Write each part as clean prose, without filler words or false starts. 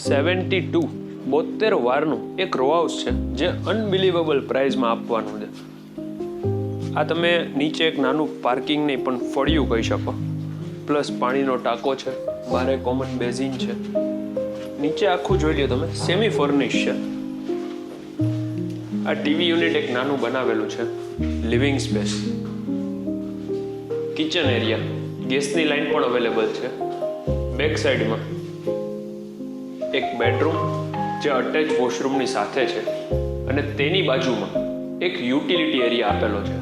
72 વારનું એક row house છે જે અનબિલીવેબલ પ્રાઇઝમાં આપવાનું છે. આ તમે નીચે એક નાનું પાર્કિંગ નહીં પણ ફળિયું કહી શકો, પ્લસ પાણીનો ટાંકો છે, બારે કોમન બેઝિન છે, નીચે આખું જોઈ લો તમે સેમી ફર્નિશ છે. આ ટીવી યુનિટ એક નાનું બનાવેલું છે, લિવિંગ સ્પેસ, કિચન એરિયા, ગેસની લાઈન પણ અવેલેબલ છે. બેક સાઈડમાં એક બેડરૂમ જે અટેચ વોશરૂમની સાથે છે અને તેની બાજુમાં એક યુટિલિટી એરિયા આપેલો છે.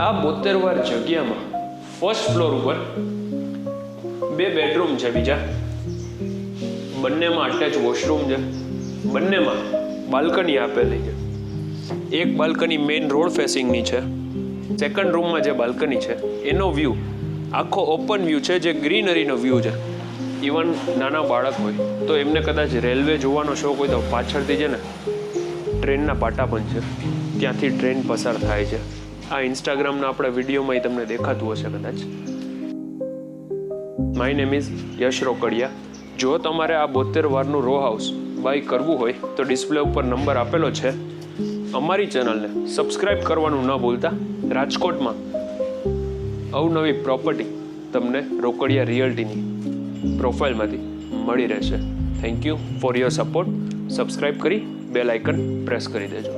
આ 72 વાર જગ્યામાં ફર્સ્ટ ફ્લોર ઉપર 2 બેડરૂમ છે, બીજા બંનેમાં અટેચ વોશરૂમ છે, બંનેમાં બાલ્કની આપેલી છે. એક બાલ્કની મેઇન રોડ ફેસિંગની છે. સેકન્ડ રૂમમાં જે બાલ્કની છે એનો વ્યૂ આખો ઓપન વ્યૂ છે, જે ગ્રીનરીનો વ્યૂ છે. ઇવન નાના બાળક હોય તો એમને કદાચ રેલવે જોવાનો શોખ હોય તો પાછળથી છે ને ટ્રેનના પાટા પણ છે, ત્યાંથી ટ્રેન પસાર થાય છે. આ ઇન્સ્ટાગ્રામના આપણા વિડીયોમાં તમને દેખાતું હશે કદાચ. માય નેમ ઇઝ યશ રોકડિયા. જો તમારે આ 72 વારનું રો હાઉસ બાય કરવું હોય તો ડિસ્પ્લે ઉપર નંબર આપેલો છે. અમારી ચેનલને સબસ્ક્રાઇબ કરવાનું ન ભૂલતા. રાજકોટમાં અવનવી પ્રોપર્ટી તમને રોકડિયા રિયલ્ટીની પ્રોફાઇલમાંથી મળી રહેશે. Thank you for your support. Subscribe કરી બેલ આઇકન પ્રેસ કરી દેજો.